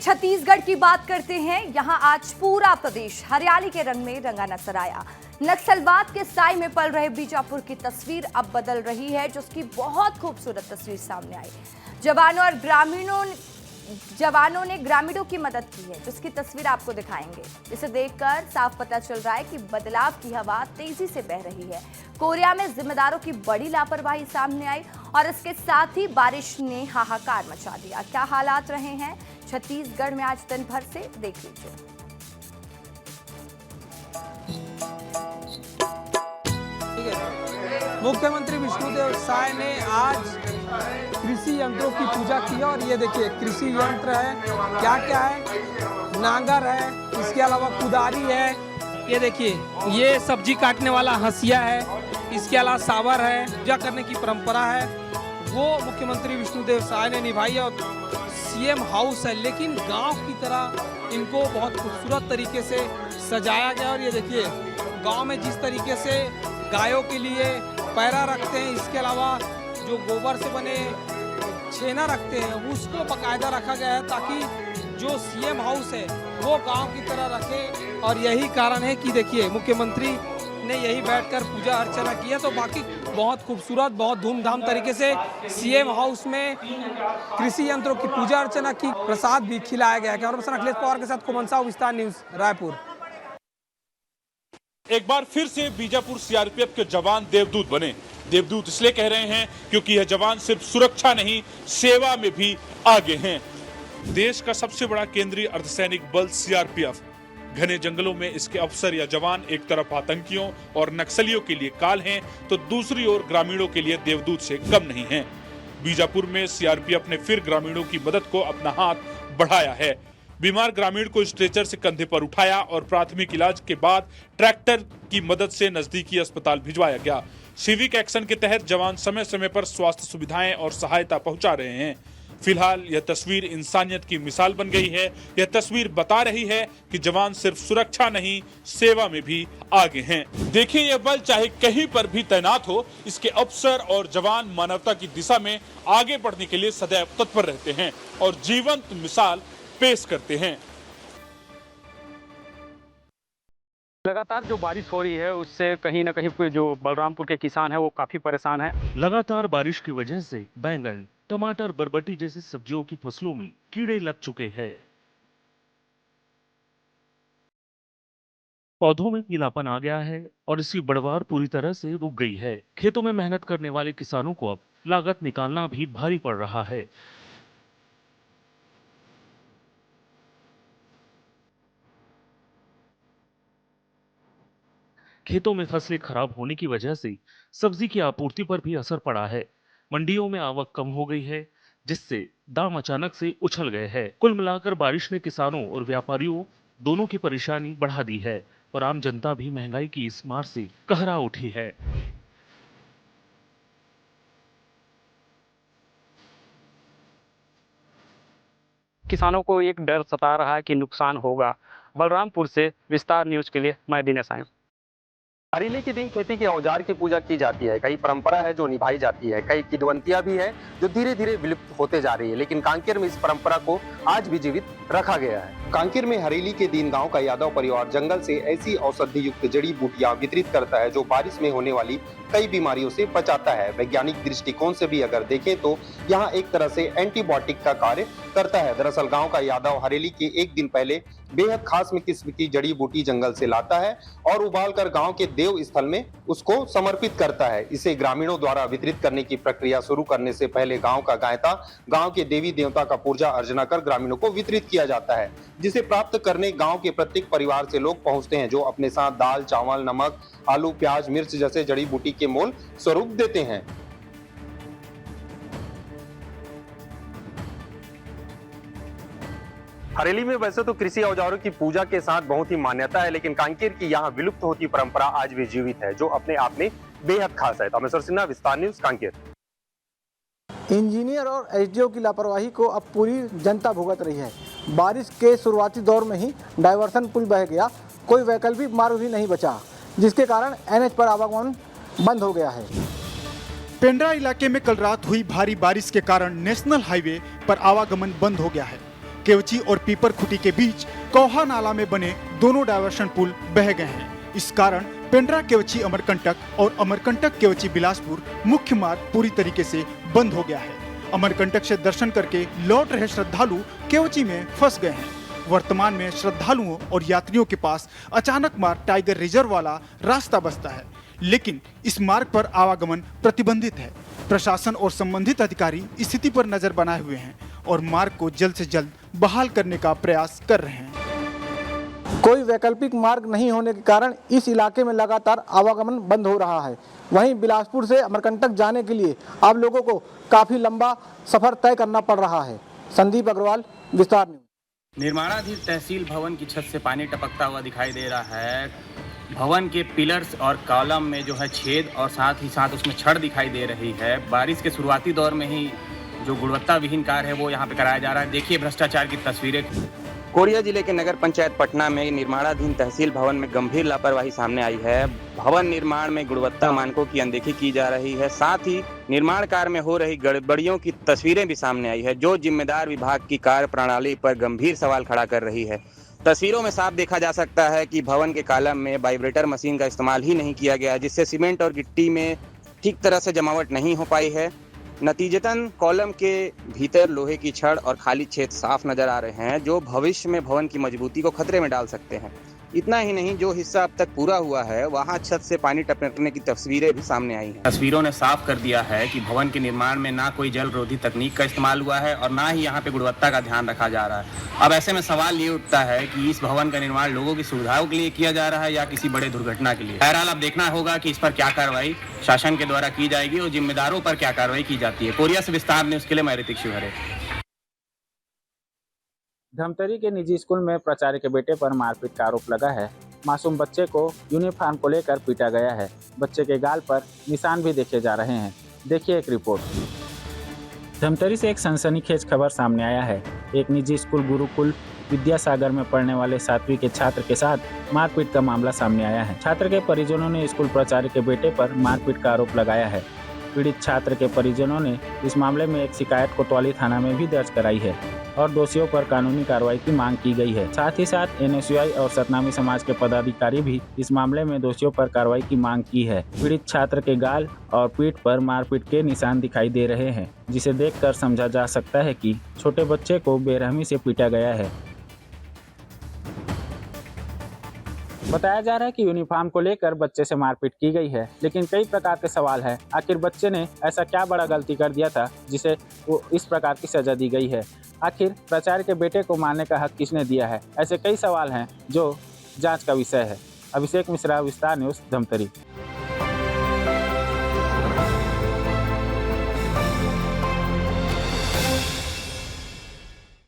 छत्तीसगढ़ की बात करते हैं। यहां आज पूरा प्रदेश हरियाली के रंग में रंगा नजर आया। नक्सलवाद के साए में पल रहे बीजापुर की तस्वीर अब बदल रही है, जिसकी बहुत खूबसूरत तस्वीर सामने आई। जवानों ने ग्रामीणों की मदद की है, जिसकी तस्वीर आपको दिखाएंगे। इसे देखकर साफ पता चल रहा है कि बदलाव की हवा तेजी से बह रही है। कोरिया में जिम्मेदारों की बड़ी लापरवाही सामने आई और इसके साथ ही बारिश ने हाहाकार मचा दिया। क्या हालात रहे हैं छत्तीसगढ़ में आज दिन भर से, देख लीजिए। मुख्यमंत्री विष्णुदेव साय ने आज कृषि यंत्रों की पूजा की और ये देखिए कृषि यंत्र है, क्या क्या है, नांगर है, इसके अलावा कुदारी है, ये देखिए ये सब्जी काटने वाला हंसिया है, इसके अलावा सावर है। पूजा करने की परंपरा है वो मुख्यमंत्री विष्णुदेव साय ने निभाई है और सीएम हाउस है, लेकिन गांव की तरह इनको बहुत खूबसूरत तरीके से सजाया गया। और ये देखिए गांव में जिस तरीके से गायों के लिए पैरा रखते हैं, इसके अलावा जो गोबर से बने छेना रखते हैं उसको बाकायदा रखा गया है, ताकि जो सीएम हाउस है वो गांव की तरह रखे। और यही कारण है कि देखिए मुख्यमंत्री ने यही बैठकर पूजा अर्चना की है। तो बाकी बहुत खूबसूरत, बहुत धूमधाम तरीके से सीएम हाउस में कृषि यंत्रों की पूजा अर्चना की, प्रसाद भी खिलाया गया है। कैमरा पर्सन अखिलेश पवार के साथ कुमन साहू, विस्तार न्यूज, रायपुर। एक बार फिर से बीजापुर सीआरपीएफ के जवान देवदूत बने। देवदूत इसलिए कह रहे हैं क्योंकि यह जवान सिर्फ सुरक्षा नहीं, सेवा में भी आगे हैं। देश का सबसे बड़ा केंद्रीय अर्धसैनिक बल सीआरपीएफ घने जंगलों में इसके अफसर या जवान एक तरफ आतंकियों और नक्सलियों के लिए काल हैं, तो दूसरी ओर ग्रामीणों के लिए देवदूत से कम नहीं हैं। बीजापुर में सीआरपीएफ ने फिर ग्रामीणों की मदद को अपना हाथ बढ़ाया है। बीमार ग्रामीण को स्ट्रेचर से कंधे पर उठाया और प्राथमिक इलाज के बाद ट्रैक्टर की मदद से नजदीकी अस्पताल भिजवाया गया। सिविक एक्शन के तहत जवान समय समय पर स्वास्थ्य सुविधाएं और सहायता पहुंचा रहे हैं। फिलहाल यह तस्वीर इंसानियत की मिसाल बन गई है। यह तस्वीर बता रही है कि जवान सिर्फ सुरक्षा नहीं, सेवा में भी आगे हैं। देखिए यह बल चाहे कहीं पर भी तैनात हो, इसके अफसर और जवान मानवता की दिशा में आगे बढ़ने के लिए सदैव तत्पर रहते हैं और जीवंत मिसाल पेश करते हैं। लगातार जो बारिश हो रही है उससे कहीं ना कहीं जो बलरामपुर के किसान हैं वो काफी परेशान हैं। लगातार बारिश की वजह से बैंगन, टमाटर, बरबटी जैसी सब्जियों की फसलों में कीड़े लग चुके हैं। पौधों में पीलापन आ गया है और इसकी बढ़वार पूरी तरह से रुक गई है। खेतों में मेहनत करने वाले किसानों को अब लागत निकालना भी भारी पड़ रहा है। खेतों में फसलें खराब होने की वजह से सब्जी की आपूर्ति पर भी असर पड़ा है। मंडियों में आवक कम हो गई है, जिससे दाम अचानक से उछल गए हैं। कुल मिलाकर बारिश ने किसानों और व्यापारियों दोनों की परेशानी बढ़ा दी है और आम जनता भी महंगाई की इस मार से कहरा उठी है। किसानों को एक डर सता रहा है कि नुकसान होगा। बलरामपुर से विस्तार न्यूज के लिए मैं दिनेश आया। हरेली के दिन खेती के औजार की पूजा की जाती है। कई परंपरा है जो निभाई जाती है, कई किदवंतियां भी है जो धीरे धीरे विलुप्त होते जा रही है, लेकिन कांकेर में इस परंपरा को आज भी जीवित रखा गया है। कांकेर में हरेली के दिन गांव का यादव परिवार जंगल से ऐसी औषधि युक्त जड़ी बूटियां वितरित करता है जो बारिश में होने वाली कई बीमारियों से बचाता है। वैज्ञानिक दृष्टिकोण से भी अगर देखें तो यहाँ एक तरह से एंटीबायोटिक का कार्य करता है। दरअसल गाँव का यादव हरेली के एक दिन पहले बेहद खास किस्म की जड़ी बूटी जंगल से लाता है और उबाल कर गाँव के देव स्थल में उसको समर्पित करता है। इसे ग्रामीणों द्वारा वितरित करने की प्रक्रिया शुरू करने से पहले गांव का गायता गांव के देवी देवता का पूजा अर्चना कर ग्रामीणों को वितरित किया जाता है, जिसे प्राप्त करने गांव के प्रत्येक परिवार से लोग पहुंचते हैं, जो अपने साथ दाल, चावल, नमक, आलू, प्याज, मिर्च जैसे जड़ी बूटी के मोल स्वरूप देते हैं। हरेली में वैसे तो कृषि औजारों की पूजा के साथ बहुत ही मान्यता है, लेकिन कांकेर की यहाँ विलुप्त होती परंपरा आज भी जीवित है, जो अपने आप में बेहद खास है। तामेश्वर सिन्हा, विस्तार न्यूज, कांकेर। इंजीनियर और एसडीओ की लापरवाही को अब पूरी जनता भुगत रही है। बारिश के शुरुआती दौर में ही डायवर्सन पुल बह गया, कोई वैकल्पिक मार्ग भी नहीं बचा, जिसके कारण एनएच पर आवागमन बंद हो गया है। पेंड्रा इलाके में कल रात हुई भारी बारिश के कारण नेशनल हाईवे पर आवागमन बंद हो गया है। केवची और पीपर खुटी के बीच कौहा नाला में बने दोनों डायवर्शन पुल बह गए हैं। इस कारण पेंड्रा केवची अमरकंटक और अमरकंटक केवची बिलासपुर मुख्य मार्ग पूरी तरीके से बंद हो गया है। अमरकंटक से दर्शन करके लौट रहे श्रद्धालु केवची में फंस गए हैं। वर्तमान में श्रद्धालुओं और यात्रियों के पास अचानक मार्ग टाइगर रिजर्व वाला रास्ता बसता है, लेकिन इस मार्ग पर आवागमन प्रतिबंधित है। प्रशासन और संबंधित अधिकारी स्थिति पर नजर बनाए हुए हैं और मार्ग को जल्द से जल्द बहाल करने का प्रयास कर रहे हैं। कोई वैकल्पिक मार्ग नहीं होने के कारण इस इलाके में लगातार आवागमन बंद हो रहा है। वहीं बिलासपुर से अमरकंटक जाने के लिए अब लोगों को काफी लंबा सफर तय करना पड़ रहा है। संदीप अग्रवाल, विस्तार न्यूज। निर्माणाधीन तहसील भवन की छत से पानी टपकता हुआ दिखाई दे रहा है। भवन के पिलर्स और कॉलम में जो है छेद और साथ ही साथ उसमें छड़ दिखाई दे रही है। बारिश के शुरुआती दौर में ही जो गुणवत्ता विहीन कार्य है वो यहाँ पे कराया जा रहा है। देखिए भ्रष्टाचार की तस्वीरें। कोरिया जिले के नगर पंचायत पटना में निर्माणाधीन तहसील भवन में गंभीर लापरवाही सामने आई है। भवन निर्माण में गुणवत्ता मानकों की अनदेखी की जा रही है। साथ ही निर्माण कार्य में हो रही गड़बड़ियों की तस्वीरें भी सामने आई है, जो जिम्मेदार विभाग की कार्य प्रणाली पर गंभीर सवाल खड़ा कर रही है। तस्वीरों में साफ देखा जा सकता है कि भवन के कॉलम में वाइब्रेटर मशीन का इस्तेमाल ही नहीं किया गया, जिससे सीमेंट और गिट्टी में ठीक तरह से जमावट नहीं हो पाई है। नतीजतन कॉलम के भीतर लोहे की छड़ और खाली छेद साफ नजर आ रहे हैं, जो भविष्य में भवन की मजबूती को खतरे में डाल सकते हैं। इतना ही नहीं, जो हिस्सा अब तक पूरा हुआ है वहां छत से पानी टपकने की तस्वीरें भी सामने आई हैं। तस्वीरों ने साफ कर दिया है कि भवन के निर्माण में ना कोई जल रोधी तकनीक का इस्तेमाल हुआ है और ना ही यहाँ पे गुणवत्ता का ध्यान रखा जा रहा है। अब ऐसे में सवाल ये उठता है कि इस भवन का निर्माण लोगों की सुविधाओं के लिए किया जा रहा है या किसी बड़े दुर्घटना के लिए। बहरहाल अब देखना होगा कि इस पर क्या कार्रवाई शासन के द्वारा की जाएगी और जिम्मेदारों पर क्या कार्रवाई की जाती है। कोरिया से विस्तार न्यूज के लिए मैं ऋतिक शिवहरे। धमतरी के निजी स्कूल में प्राचार्य के बेटे पर मारपीट का आरोप लगा है। मासूम बच्चे को यूनिफॉर्म को लेकर पीटा गया है। बच्चे के गाल पर निशान भी देखे जा रहे हैं। देखिए एक रिपोर्ट। धमतरी से एक सनसनीखेज खबर सामने आया है। एक निजी स्कूल गुरुकुल विद्यासागर में पढ़ने वाले 7वीं के छात्र के साथ मारपीट का मामला सामने आया है। छात्र के परिजनों ने स्कूल प्राचार्य के बेटे पर मारपीट का आरोप लगाया है। पीड़ित छात्र के परिजनों ने इस मामले में एक शिकायत कोतवाली थाना में भी दर्ज कराई है और दोषियों पर कानूनी कार्रवाई की मांग की गई है। साथ ही साथ NSUI और सतनामी समाज के पदाधिकारी भी इस मामले में दोषियों पर कार्रवाई की मांग की है। पीड़ित छात्र के गाल और पीठ पर मारपीट के निशान दिखाई दे रहे हैं, जिसे देखकर समझा जा सकता है कि छोटे बच्चे को बेरहमी से पीटा गया है। बताया जा रहा है कि यूनिफॉर्म को लेकर बच्चे से मारपीट की गई है, लेकिन कई प्रकार के सवाल हैं। आखिर बच्चे ने ऐसा क्या बड़ा गलती कर दिया था जिसे वो इस प्रकार की सजा दी गई है? आखिर प्राचार्य के बेटे को मारने का हक किसने दिया है? ऐसे कई सवाल हैं जो जांच का विषय है। अभिषेक मिश्रा, विस्तार न्यूज, धमतरी।